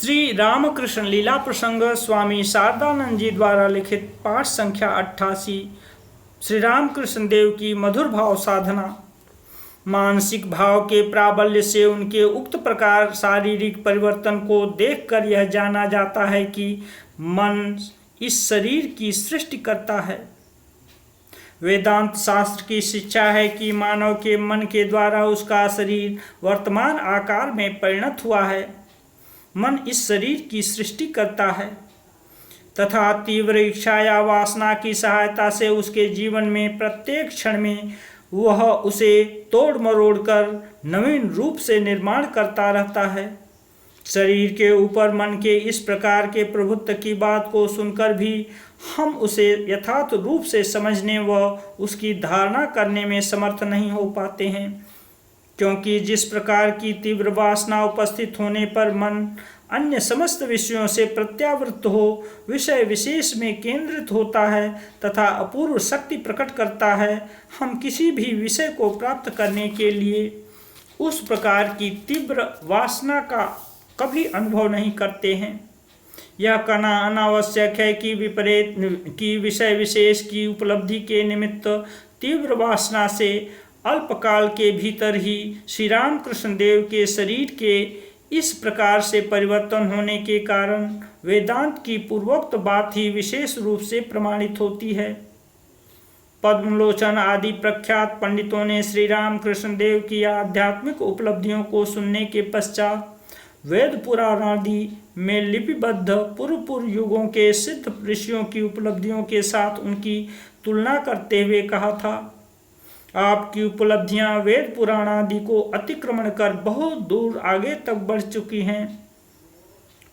श्री रामकृष्ण लीला प्रसंग स्वामी शारदानंद जी द्वारा लिखित पाठ संख्या 88। श्री रामकृष्ण देव की मधुर भाव साधना। मानसिक भाव के प्राबल्य से उनके उक्त प्रकार शारीरिक परिवर्तन को देखकर यह जाना जाता है कि मन इस शरीर की सृष्टि करता है। वेदांत शास्त्र की शिक्षा है कि मानव के मन के द्वारा उसका शरीर वर्तमान आकार में परिणत हुआ है। मन इस शरीर की सृष्टि करता है तथा तीव्र इच्छा या वासना की सहायता से उसके जीवन में प्रत्येक क्षण में वह उसे तोड़ मरोड़ कर नवीन रूप से निर्माण करता रहता है। शरीर के ऊपर मन के इस प्रकार के प्रभुत्व की बात को सुनकर भी हम उसे यथार्थ रूप से समझने व उसकी धारणा करने में समर्थ नहीं हो पाते हैं, क्योंकि जिस प्रकार की तीव्र वासना उपस्थित होने पर मन अन्य समस्त विषयों से प्रत्यावृत्त हो विषय विशेष में केंद्रित होता है तथा अपूर्व शक्ति प्रकट करता है, हम किसी भी विषय को प्राप्त करने के लिए उस प्रकार की तीव्र वासना का कभी अनुभव नहीं करते हैं। यह कहना अनावश्यक है कि विपरीत की विषय विशेष की उपलब्धि के निमित्त तीव्र वासना से अल्पकाल के भीतर ही श्री रामकृष्ण देव के शरीर के इस प्रकार से परिवर्तन होने के कारण वेदांत की पूर्वोक्त बात ही विशेष रूप से प्रमाणित होती है। पद्मलोचन आदि प्रख्यात पंडितों ने श्री रामकृष्ण देव की आध्यात्मिक उपलब्धियों को सुनने के पश्चात वेद पुराण आदि में लिपिबद्ध पूर्व युगों के सिद्ध ऋषियों की उपलब्धियों के साथ उनकी तुलना करते हुए कहा था, आपकी उपलब्धियां वेद पुराण आदि को अतिक्रमण कर बहुत दूर आगे तक बढ़ चुकी हैं।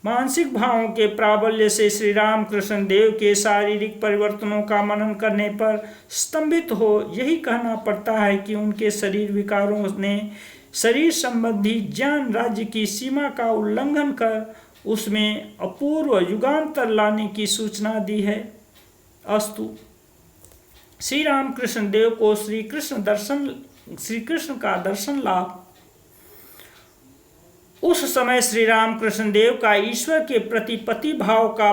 मानसिक भावों के प्राबल्य से श्री रामकृष्ण देव के शारीरिक परिवर्तनों का मनन करने पर स्तंभित हो यही कहना पड़ता है कि उनके शरीर विकारों ने शरीर संबंधी ज्ञान राज्य की सीमा का उल्लंघन कर उसमें अपूर्व युगांतर लाने की सूचना दी है। अस्तु। श्री रामकृष्ण देव को श्री कृष्ण का दर्शन लाभ। उस समय श्री रामकृष्ण देव का ईश्वर के प्रति पति भाव का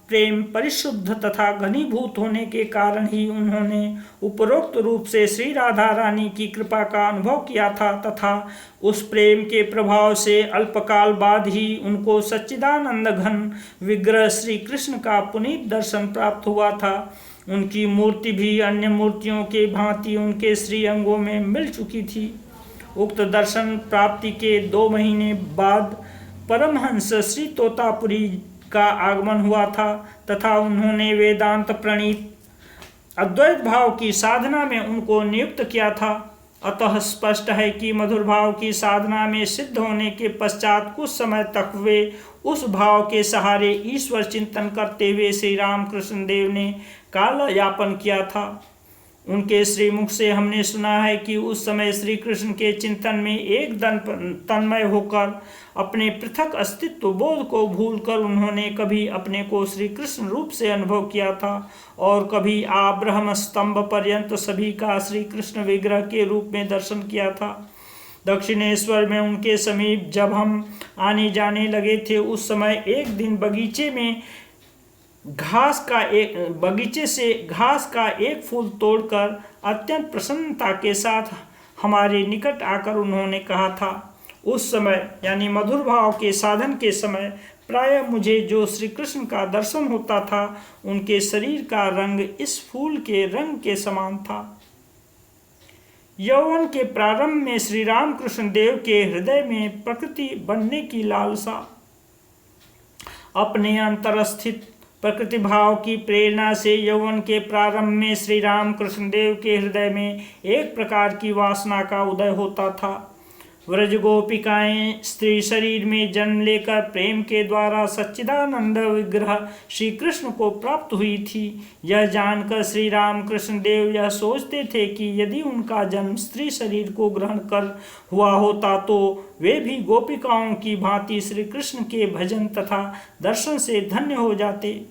प्रेम परिशुद्ध तथा घनीभूत होने के कारण ही उन्होंने उपरोक्त रूप से श्री राधा रानी की कृपा का अनुभव किया था तथा उस प्रेम के प्रभाव से अल्पकाल बाद ही उनको सच्चिदानंद घन विग्रह श्री कृष्ण का पुनीत दर्शन प्राप्त हुआ था। उनकी मूर्ति भी अन्य मूर्तियों के भांति उनके श्री अंगों में मिल चुकी थी। उक्त दर्शन प्राप्ति के 2 महीने बाद परमहंस श्री तोतापुरी का आगमन हुआ था तथा उन्होंने वेदांत प्रणीत अद्वैत भाव की साधना में उनको नियुक्त किया था। अतः स्पष्ट है कि मधुर भाव की साधना में सिद्ध होने के पश्चात कुछ समय तक वे उस भाव के सहारे ईश्वर चिंतन करते हुए श्री रामकृष्ण देव ने काल यापन किया था। उनके श्रीमुख से हमने सुना है कि उस समय श्री कृष्ण के चिंतन में एक तन्मय होकर अपने पृथक अस्तित्व बोध को भूलकर उन्होंने कभी अपने को श्री कृष्ण रूप से अनुभव किया था और कभी ब्रह्म स्तंभ पर्यंत सभी का श्री कृष्ण विग्रह के रूप में दर्शन किया था। दक्षिणेश्वर में उनके समीप जब हम आने जाने लगे थे उस समय एक दिन बगीचे से घास का एक फूल तोड़कर अत्यंत प्रसन्नता के साथ हमारे निकट आकर उन्होंने कहा था, उस समय यानी मधुर भाव के साधन के समय प्रायः मुझे जो श्री कृष्ण का दर्शन होता था उनके शरीर का रंग इस फूल के रंग के समान था। यौवन के प्रारंभ में श्री रामकृष्ण देव के हृदय में प्रकृति बनने की लालसा, अपने अंतरस्थित प्रकृति भाव की प्रेरणा से यौवन के प्रारंभ में श्री रामकृष्ण देव के हृदय में एक प्रकार की वासना का उदय होता था। व्रज गोपिकाएं स्त्री शरीर में जन्म लेकर प्रेम के द्वारा सच्चिदानंद विग्रह श्री कृष्ण को प्राप्त हुई थी। यह जानकर श्री रामकृष्ण देव यह सोचते थे कि यदि उनका जन्म स्त्री शरीर को ग्रहण कर हुआ होता तो वे भी गोपिकाओं की भांति श्री कृष्ण के भजन तथा दर्शन से धन्य हो जाते।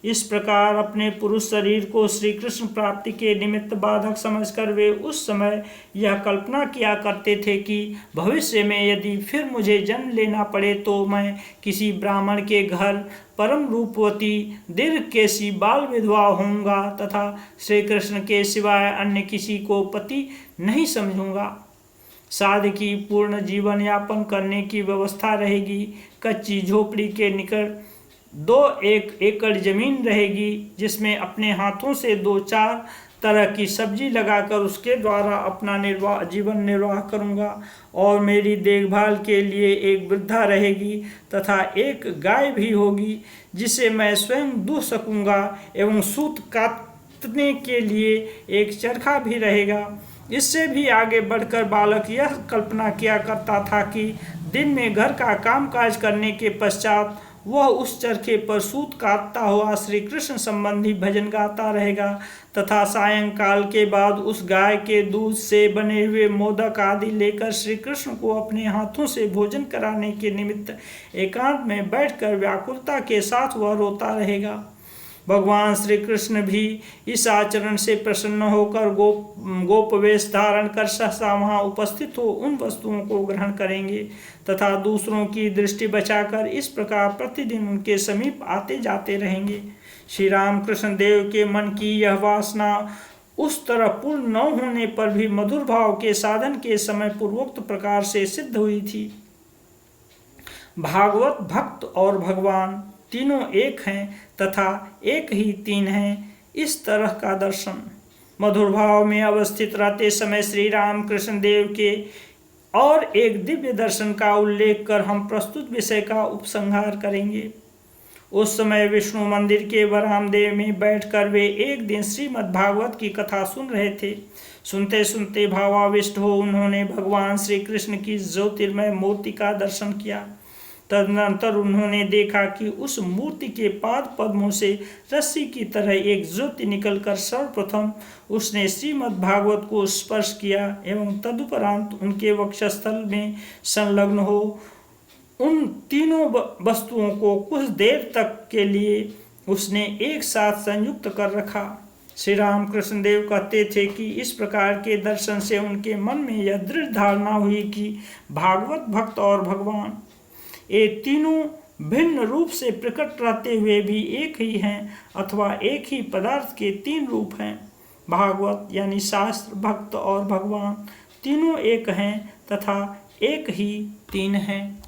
इस प्रकार अपने पुरुष शरीर को श्री कृष्ण प्राप्ति के निमित्त बाधक समझकर वे उस समय यह कल्पना किया करते थे कि भविष्य में यदि फिर मुझे जन्म लेना पड़े तो मैं किसी ब्राह्मण के घर परम रूपवती दीर्घकेशी बाल विधवा होऊंगा तथा श्री कृष्ण के सिवाय अन्य किसी को पति नहीं समझूंगा। साधकी पूर्ण जीवन यापन करने की व्यवस्था रहेगी। कच्ची झोपड़ी के निकट 2-1 एकड़ जमीन रहेगी जिसमें अपने हाथों से 2-4 तरह की सब्जी लगाकर उसके द्वारा अपना जीवन निर्वाह करूंगा और मेरी देखभाल के लिए एक वृद्धा रहेगी तथा एक गाय भी होगी जिसे मैं स्वयं दूह सकूंगा एवं सूत काटने के लिए एक चरखा भी रहेगा। इससे भी आगे बढ़कर बालक यह कल्पना किया करता था कि दिन में घर का कामकाज करने के पश्चात वह उस चरखे पर सूत काटता हुआ श्री कृष्ण संबंधी भजन गाता रहेगा तथा सायंकाल के बाद उस गाय के दूध से बने हुए मोदक आदि लेकर श्री कृष्ण को अपने हाथों से भोजन कराने के निमित्त एकांत में बैठकर व्याकुलता के साथ वह रोता रहेगा। भगवान श्री कृष्ण भी इस आचरण से प्रसन्न होकर गोपवेश धारण कर सहसा वहाँ उपस्थित हो उन वस्तुओं को ग्रहण करेंगे तथा दूसरों की दृष्टि बचाकर इस प्रकार प्रतिदिन उनके समीप आते जाते रहेंगे। श्री राम कृष्ण देव के मन की यह वासना उस तरह पूर्ण न होने पर भी मधुर भाव के साधन के समय पूर्वोक्त प्रकार से सिद्ध हुई थी। भागवत भक्त और भगवान तीनों एक हैं तथा एक ही तीन हैं, इस तरह का दर्शन मधुर भाव में अवस्थित रहते समय श्री राम कृष्ण देव के और एक दिव्य दर्शन का उल्लेख कर हम प्रस्तुत विषय का उपसंहार करेंगे। उस समय विष्णु मंदिर के बरामदे में बैठकर वे एक दिन श्रीमद् भागवत की कथा सुन रहे थे। सुनते सुनते भावाविष्ट हो उन्होंने भगवान श्री कृष्ण की ज्योतिर्मय मूर्ति का दर्शन किया। तदनंतर उन्होंने देखा कि उस मूर्ति के पाद पद्मों से रस्सी की तरह एक ज्योति निकलकर सर्वप्रथम उसने श्रीमद् भागवत को स्पर्श किया एवं तदुपरांत उनके वक्षस्थल में संलग्न हो उन तीनों वस्तुओं को कुछ देर तक के लिए उसने एक साथ संयुक्त कर रखा। श्री राम कृष्ण देव कहते थे कि इस प्रकार के दर्शन से उनके मन में यह दृढ़ धारणा हुई कि भागवत भक्त और भगवान ये तीनों भिन्न रूप से प्रकट रहते हुए भी एक ही हैं अथवा एक ही पदार्थ के तीन रूप हैं। भागवत यानी शास्त्र, भक्त और भगवान तीनों एक हैं तथा एक ही तीन हैं।